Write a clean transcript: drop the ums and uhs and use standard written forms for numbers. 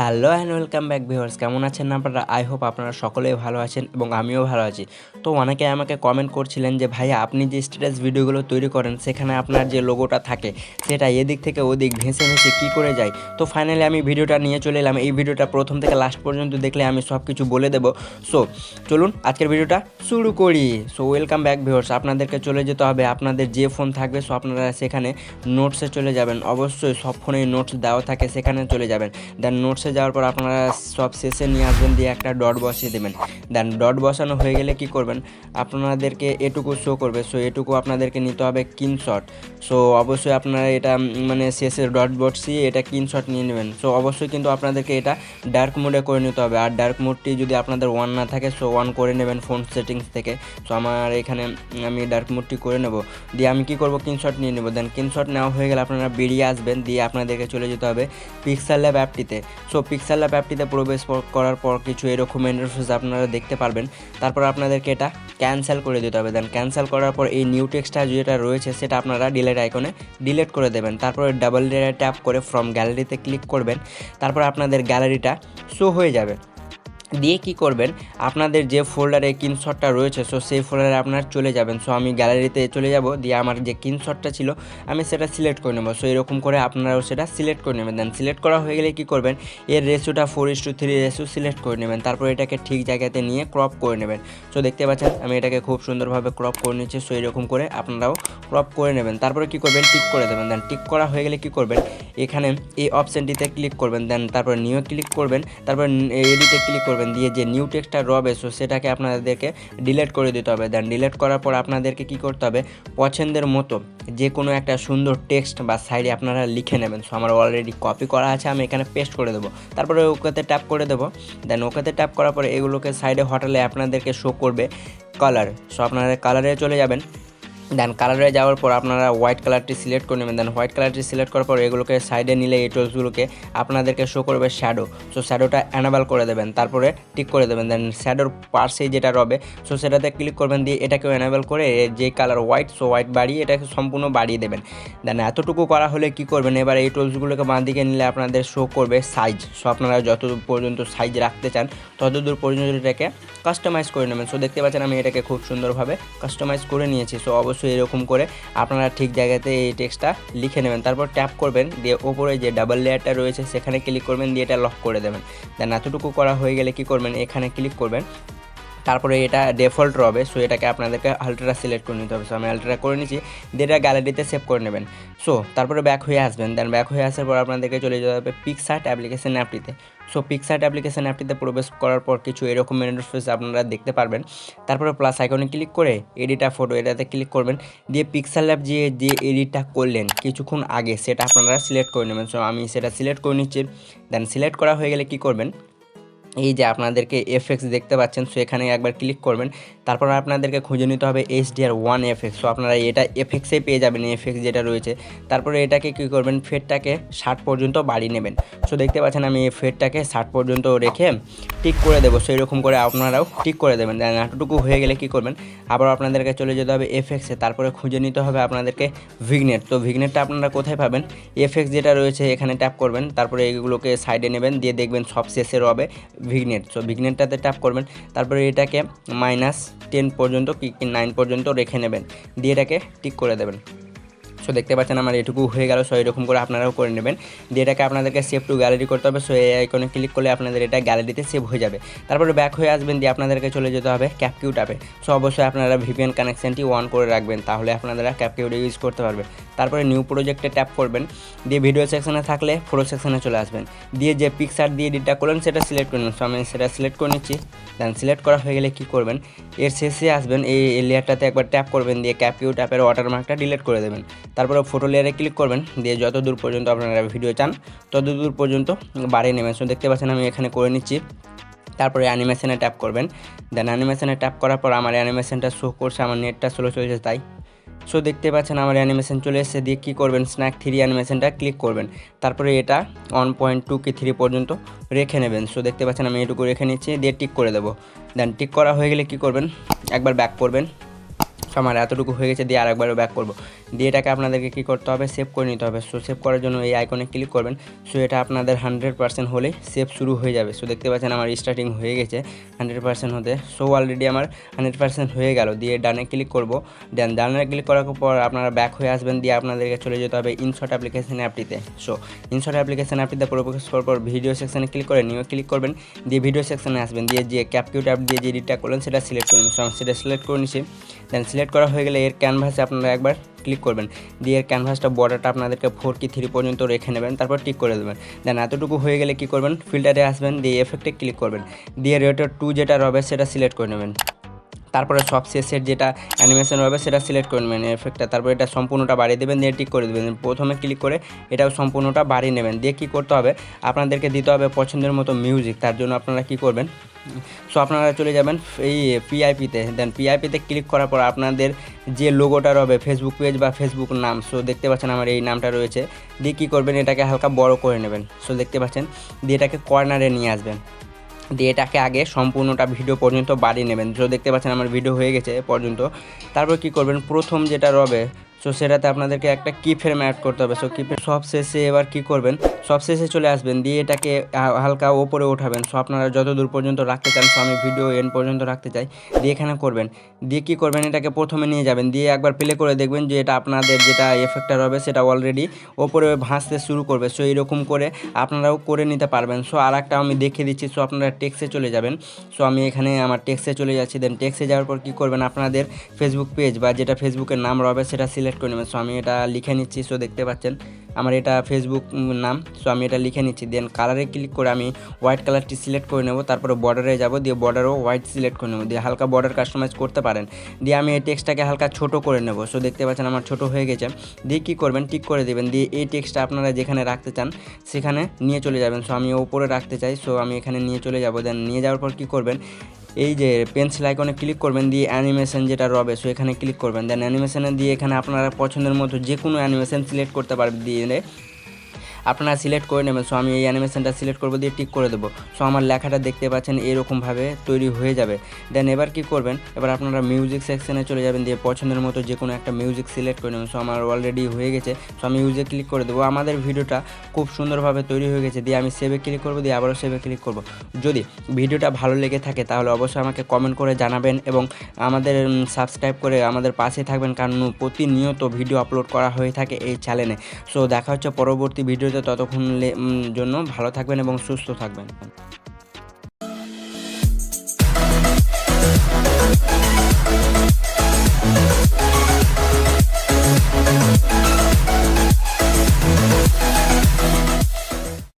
Hello and welcome back viewers, কেমন আছেন আপনারা? আই হোপ আপনারা সকলেই ভালো আছেন এবং আমিও ভালো আছি। তো অনেকে আমাকে কমেন্ট করছিলেন যে ভাইয়া আপনি যে স্ট্যাটাস ভিডিওগুলো তৈরি করেন সেখানে আপনার যে লোগোটা থাকে সেটা এদিক থেকে ওদিক ভেসে ভেসে কী করে যায়। তো ফাইনালি আমি ভিডিওটা নিয়ে চলে এলাম। এই ভিডিওটা প্রথম থেকে লাস্ট পর্যন্ত দেখলে আমি সব কিছু বলে দেবো। সো চলুন আজকের ভিডিওটা শুরু করি। সো ওয়েলকাম ব্যাক ভিউয়ার্স, আপনাদেরকে চলে যেতে হবে আপনাদের যে ফোন থাকবে। সো আপনারা সেখানে নোটসে চলে যাবেন। অবশ্যই সব ফোনেই নোটস দেওয়া থাকে, সেখানে চলে যাবেন। দেন নোটসে যাওয়ার পর আপনারা সব শেষে নিয়ে আসবেন, দিয়ে একটা ডট বসিয়ে দেবেন। দেন ডট বসানো হয়ে গেলে কি করবেন, আপনাদেরকে এটুকু শো করবে। সো এটুকু আপনাদেরকে নিতে হবে স্ক্রিনশট। সো অবশ্যই আপনারা এটা শেষে ডট বসিয়ে এটা স্ক্রিনশট নিয়ে নেবেন। সো অবশ্যই কিন্তু আপনাদেরকে এটা ডার্ক মোডে করে নিতে হবে। আর ডার্ক মোডটি যদি আপনাদের ওয়ান না থাকে সো ওয়ান করে নেবেন ফোন সেটিংস থেকে। সো আমার এখানে আমি ডার্ক মোডটি করে নেব, দিয়ে আমি কি করব, স্ক্রিনশট নিয়ে নেব। দেন স্ক্রিনশট নেওয়া হয়ে গেলে আপনারা বেরিয়ে আসবেন, দিয়ে আপনাদেরকে চলে যেতে হবে পিক্সেল ল্যাব অ্যাপটিতে। সো পিক্সেল ল্যাব অ্যাপটিতে প্রবেশ করার পর কিছু এরকম ইন্টারফেস আপনারা দেখতে পারবেন। তারপর আপনাদেরকে এটা ক্যান্সেল করে দিতে হবে। দেন ক্যান্সেল করার পর এই নিউ টেক্সটটা যেটা রয়েছে সেটা আপনারা ডিলিট আইকনে ডিলিট করে দেবেন। তারপরে ডাবল ট্যাপ করে ফ্রম গ্যালারিতে ক্লিক করবেন। তারপর আপনাদের গ্যালারিটা শো হয়ে যাবে। দিয়ে কি করবেন, আপনাদের যে ফোল্ডারে স্ক্রিনশটটা রয়েছে সো সেই ফোল্ডারে আপনার চলে যাবেন। সো আমি গ্যালারিতে চলে যাব, দিয়ে আমার যে স্ক্রিনশটটা ছিল আমি সেটা সিলেক্ট করে নেব। সো এরকম করে আপনারাও সেটা সিলেক্ট করে নেবেন। দেন সিলেক্ট করা হয়ে গেলে কি করবেন, এর রেশিওটা 4:3 রেশিও সিলেক্ট করে নেবেন। তারপর এটাকে ঠিক জায়গাতে নিয়ে ক্রপ করে নেবেন। সো দেখতে পাচ্ছেন আমি এটাকে খুব সুন্দরভাবে ক্রপ করে নিচ্ছি। সো এরকম করে আপনারাও ক্রপ করে নেবেন। তারপরে কি করবেন, টিক করে দেবেন। দেন টিক করা হয়ে গেলে কি করবেন, এখানে এই অপশানটিতে ক্লিক করবেন। দেন তারপর নিউ ক্লিক করবেন, তারপর এডিটে ক্লিক করবেন, দিয়ে যে নিউ টেক্সটটা রবে সো সেটাকে আপনাদেরকে ডিলিট করে দিতে হবে। দেন ডিলিট করার পর আপনাদেরকে কি করতে হবে, পছন্দের মতো যে কোনো একটা সুন্দর টেক্সট বা সাইডে আপনারা লিখে নেবেন। সো আমার অলরেডি কপি করা আছে, আমি এখানে পেস্ট করে দেবো। তারপরে ওকেতে ট্যাপ করে দেবো। দেন ওকেতে ট্যাপ করার পরে এগুলোকে সাইডে হটালে আপনাদেরকে শো করবে কালার। সো আপনারা কালারে চলে যাবেন। দেন কালারে যাওয়ার পর আপনারা হোয়াইট কালারটি সিলেক্ট করে নেবেন। দেন হোয়াইট কালারটি সিলেক্ট করার পর এগুলোকে সাইডে নিলে এই টুলসগুলোকে আপনাদেরকে শো করবে শ্যাডো। সো শ্যাডোটা অ্যানাবেল করে দেবেন, তারপরে টিক করে দেবেন। দেন শ্যাডোর পাশে যেটা রবে সো সেটাতে ক্লিক করবেন, দিয়ে এটাকেও অ্যানাবেল করে যে কালার হোয়াইট সো হোয়াইট বাড়িয়ে এটাকে সম্পূর্ণ বাড়িয়ে দেবেন। দেন এতটুকু করা হলে কি করবেন, এবার এই টুলসগুলোকে বাঁ দিকে নিলে আপনাদের শো করবে সাইজ। সো আপনারা যতদূর পর্যন্ত সাইজ রাখতে চান ততদূর পর্যন্ত এটাকে কাস্টমাইজ করে নেবেন। সো দেখতে পাচ্ছেন আমি এটাকে খুব সুন্দরভাবে কাস্টমাইজ করে নিয়েছি। সো অবশ্যই এরকম করে আপনারা ঠিক জায়গাতে এই টেক্সটটা লিখে নেবেন। তারপর ট্যাপ করবেন, দিয়ে ওপরে যে ডাবল লেয়ারটা রয়েছে সেখানে ক্লিক করবেন, দিয়ে এটা লক করে দেবেন। দেন এতটুকু করা হয়ে গেলে কি করবেন, এখানে ক্লিক করবেন। তারপরে এটা ডিফল্ট রবে। সো এটাকে আপনাদেরকে আলট্রা সিলেক্ট করে নিতে হবে। সো আমি আলট্রা করে নিচ্ছি, দিয়ে এটা গ্যালারিতে সেভ করে নেবেন। সো তারপরে ব্যাক হয়ে আসবেন। দেন ব্যাক হয়ে আসার পর আপনাদেরকে চলে যেতে হবে পিকশট অ্যাপ্লিকেশন অ্যাপটিতে। সো পিকশট অ্যাপ্লিকেশন অ্যাপটিতে প্রবেশ করার পর কিছু এরকম ইন্টারফেস আপনারা দেখতে পারবেন। তারপরে প্লাস আইকনে ক্লিক করে এডিটা ফটো এটাতে ক্লিক করবেন, দিয়ে পিক্সেল ল্যাব যে এডিটটা করলেন কিছুক্ষণ আগে সেটা আপনারা সিলেক্ট করে নেবেন। সো আমি সেটা সিলেক্ট করে নিচ্ছি। দেন সিলেক্ট করা হয়ে গেলে কী করবেন, এই যে আপনাদেরকে এফএক্স দেখতে পাচ্ছেন সো এখানে একবার ক্লিক করবেন। তারপর আপনাদেরকে খুঁজে নিতে হবে HDR1 এফএক্স। সো আপনারা এটা এফএক্সে পেয়ে যাবেন, এফএক্স যেটা রয়েছে। তারপরে এটাকে কী করবেন, ফেডটাকে 60 পর্যন্ত বাড়িয়ে নেবেন। সো দেখতে পাচ্ছেন আমি এই ফেডটাকে 60 পর্যন্ত রেখে টিক করে দেবো। সো এরকম করে আপনারাও টিক করে দেবেন। দেন এতটুকু হয়ে গেলে কী করবেন, আবার আপনাদেরকে চলে যেতে হবে এফএক্সে। তারপরে খুঁজে নিতে হবে আপনাদেরকে ভিগনেট। তো ভিগনেটটা আপনারা কোথায় পাবেন, এফএক্স যেটা রয়েছে এখানে ট্যাপ করবেন। তারপরে এগুলোকে সাইডে নেবেন, দিয়ে দেখবেন সব শেষে রবে ভিগনেট। সো ভিগনেটটাতে ট্যাপ করবেন। তারপরে এটাকে -10 পর্যন্ত কি 9 পর্যন্ত রেখে নেবেন, দিয়ে এটাকে টিক করে দেবেন। সো দেখতে পাচ্ছেন আমার এটুকু হয়ে গেল। সো এরকম করে আপনারাও করে নেবেন, দিয়ে এটাকে আপনাদেরকে সেভ টু গ্যালারি করতে হবে। সো এই আইকনে ক্লিক করলে আপনাদের এটা গ্যালারিতে সেভ হয়ে যাবে। তারপরে ব্যাক হয়ে আসবেন, দিয়ে আপনাদেরকে চলে যেতে হবে 𝐶𝐞𝐞 অ্যাপে। সো অবশ্যই আপনারা ভিপিএন কানেকশানটি অন করে রাখবেন, তাহলে আপনারা 𝐶𝐞𝐞 ইউজ করতে পারবেন। তারপরে নিউ প্রজেক্টে ট্যাপ করবেন, দিয়ে ভিডিও সেকশনে থাকলে ফটো সেকশনে চলে আসবেন, দিয়ে যে পিকচার দিয়ে এডিটটা করলেন সেটা সিলেক্ট করে নেবেন। সো আমি সেটা সিলেক্ট করে নিচ্ছি। দেন সিলেক্ট করা হয়ে গেলে কী করবেন, এর শেষে আসবেন, এই লেয়ারটাতে একবার ট্যাপ করবেন, দিয়ে 𝐶𝐞𝐞 অ্যাপের ওয়াটারমার্কটা ডিলিট করে দেবেন। তারপরে ফটো লেয়ারে ক্লিক করবেন, দিয়ে যত দূর পর্যন্ত আপনারা ভিডিও চান তত দূর পর্যন্ত বাড়িয়ে নেবেন। সো দেখতে পাচ্ছেন আমি এখানে করে নিচ্ছি। তারপরে অ্যানিমেশনে ট্যাপ করবেন। দেন অ্যানিমেশনে ট্যাপ করার পর আমার অ্যানিমেশনটা শো করছে, আমার নেটটা স্লো চলছে তাই। সো দেখতে পাচ্ছেন আমার অ্যানিমেশন চলে এসেছে, দিয়ে কী করবেন, স্ন্যাক 3 অ্যানিমেশনটা ক্লিক করবেন। তারপরে এটা 1.2 কি 3 পর্যন্ত রেখে নেবেন। সো দেখতে পাচ্ছেন আমি এটুকু রেখে নিচ্ছি, দিয়ে টিক করে দেবো। দেন টিক করা হয়ে গেলে কী করবেন, একবার ব্যাক করবেন। সো আমার এতটুকু হয়ে গেছে, দিয়ে আরেকবারও ব্যাক করব। দিয়ে এটাকে আপনাদেরকে কী করতে হবে, সেভ করে নিতে হবে। সো সেভ করার জন্য এই আইকনে ক্লিক করবেন। সো এটা আপনাদের 100% হলেই সেভ শুরু হয়ে যাবে। সো দেখতে পাচ্ছেন আমার স্টার্টিং হয়ে গেছে 100% হতে। সো অলরেডি আমার 100% হয়ে গেল। দিয়ে ডানে ক্লিক করব। দেন ডানে ক্লিক করার পর আপনারা ব্যাক হয়ে আসবেন। দিয়ে আপনাদেরকে চলে যেতে হবে ইনশট অ্যাপ্লিকেশন অ্যাপটিতে। সো ইনশট অ্যাপ্লিকেশন অ্যাপটিতে প্রবেশ করার পর ভিডিও সেকশনে ক্লিক করে নিউ ক্লিক করবেন। দিয়ে ভিডিও সেকশনে আসবেন। দিয়ে যে ক্যাপকিউট অ্যাপ দিয়ে যে এডিটটা করলেন সেটা সিলেক্ট করবেন। সো সেটা সিলেক্ট করে নিচ্ছি। দেন সিলেক্ট করা হয়ে গেলে এর ক্যানভাসে আপনারা একবার ক্লিক করবেন। দিয়ে এর ক্যানভাসটা বর্ডারটা আপনাদেরকে 4 কি 3 পর্যন্ত রেখে নেবেন, তারপর টিক করে দেবেন। দেন এতটুকু হয়ে গেলে কী করবেন, ফিল্টারে আসবেন। দিয়ে এফেক্টে ক্লিক করবেন। দিয়ে রেটার 2 যেটা রবে সেটা সিলেক্ট করে নেবেন। তারপরে সবশেষের যেটা অ্যানিমেশন হবে সেটা সিলেক্ট করে নেবেন এফেক্টটা। তারপরে এটা সম্পূর্ণটা বাড়িয়ে দেবেন, দিয়ে টিক করে দেবেন। প্রথমে ক্লিক করে এটাও সম্পূর্ণটা বাড়িয়ে নেবেন। দিয়ে কী করতে হবে, আপনাদেরকে দিতে হবে পছন্দের মতো মিউজিক। তার জন্য আপনারা কী করবেন, সো আপনারা চলে যাবেন এই পিআইপিতে। দেন পিআইপিতে ক্লিক করার পর আপনাদের যে লোগোটা রবে ফেসবুক পেজ বা ফেসবুক নাম, সো দেখতে পাচ্ছেন আমার এই নামটা রয়েছে। দিয়ে কী করবেন, এটাকে হালকা বড় করে নেবেন। সো দেখতে পাচ্ছেন, দিয়ে এটাকে কর্নারে নিয়ে আসবেন। দিয়ে এটাকে আগে সম্পূর্ণটা ভিডিও পর্যন্ত বাড়িয়ে নেবেন। সো দেখতে পাচ্ছেন আমার ভিডিও হয়ে গেছে পর্যন্ত। তারপর কী করবেন, প্রথম যেটা রবে সো সেটাতে আপনাদেরকে একটা কি ফ্রেম অ্যাড করতে হবে। সো কি ফ্রেম সব শেষে এবার কী করবেন, সব শেষে চলে আসবেন। দিয়ে এটাকে হালকা ওপরে ওঠাবেন। সো আপনারা যত দূর পর্যন্ত রাখতে চান, সো আমি ভিডিও এন্ড পর্যন্ত রাখতে চাই। দিয়ে এখানে করবেন। দিয়ে কী করবেন, এটাকে প্রথমে নিয়ে যাবেন। দিয়ে একবার প্লে করে দেখবেন যে এটা আপনাদের যেটা এফেক্টটা রবে সেটা অলরেডি ওপরে ভাসতে শুরু করবে। সো এইরকম করে আপনারাও করে নিতে পারবেন। সো আর একটা আমি দেখিয়ে দিচ্ছি। সো আপনারা টেক্সে চলে যাবেন। সো আমি এখানে আমার টেক্সে চলে যাচ্ছি। দেন টেক্সে যাওয়ার পর কী করবেন, আপনাদের ফেসবুক পেজ বা যেটা ফেসবুকের নাম রবে সেটা সিলেক্ট করে নেবেন। সো আমি এটা লিখে নিচ্ছি। সো দেখতে পাচ্ছেন আমার এটা ফেসবুক নাম। সো আমি এটা লিখে নিচ্ছি। দেন কালারে ক্লিক করে আমি হোয়াইট কালারটি সিলেক্ট করে নেব। তারপরে বর্ডারে যাব। দিয়ে বর্ডারও হোয়াইট সিলেক্ট করে নেব। দিয়ে হালকা বর্ডার কাস্টমাইজ করতে পারেন। দিয়ে আমি এই টেক্সটটাকে হালকা ছোট করে নেব। সো দেখতে পাচ্ছেন আমার ছোট হয়ে গেছে। দিয়ে কী করবেন, টিক করে দেবেন। দিয়ে এই টেক্সটটা আপনারা যেখানে রাখতে চান সেখানে নিয়ে চলে যাবেন। সো আমি ওপরে রাখতে চাই। সো আমি এখানে নিয়ে চলে যাব। দেন নিয়ে যাওয়ার পর কী করবেন, এই যে পেন্সিল আইকনে ক্লিক করবেন। দিয়ে অ্যানিমেশন যেটা রবে সো এখানে ক্লিক করবেন। দেন অ্যানিমেশনে দিয়ে এখানে আপনারা পছন্দের মতো যে কোনো অ্যানিমেশন সিলেক্ট করতে পারবেন। দিয়ে আপনারা সিলেক্ট করে নেবেন। সো আমি এই অ্যানিমেশনটা সিলেক্ট করবো, দিয়ে টিক করে দেবো। সো আমার লেখাটা দেখতে পাচ্ছেন এরকমভাবে তৈরি হয়ে যাবে। দেন এবার কী করবেন, এবার আপনারা মিউজিক সেকশনে চলে যাবেন। দিয়ে পছন্দের মতো যে কোনো একটা মিউজিক সিলেক্ট করে নেবেন। সো আমার অলরেডি হয়ে গেছে। সো আমি মিউজিক ক্লিক করে দেবো। আমাদের ভিডিওটা খুব সুন্দরভাবে তৈরি হয়ে গেছে। দিয়ে আমি সেভে ক্লিক করবো। দিয়ে আবারও সেভে ক্লিক করবো। যদি ভিডিওটা ভালো লেগে থাকে তাহলে অবশ্যই আমাকে কমেন্ট করে জানাবেন এবং আমাদের সাবস্ক্রাইব করে আমাদের পাশে থাকবেন, কারণ প্রতিনিয়ত ভিডিও আপলোড করা হয়ে থাকে এই চ্যানেলে। সো দেখা হচ্ছে পরবর্তী ভিডিওতে। ততক্ষণ জন্য ভালো থাকবেন এবং সুস্থ থাকবেন।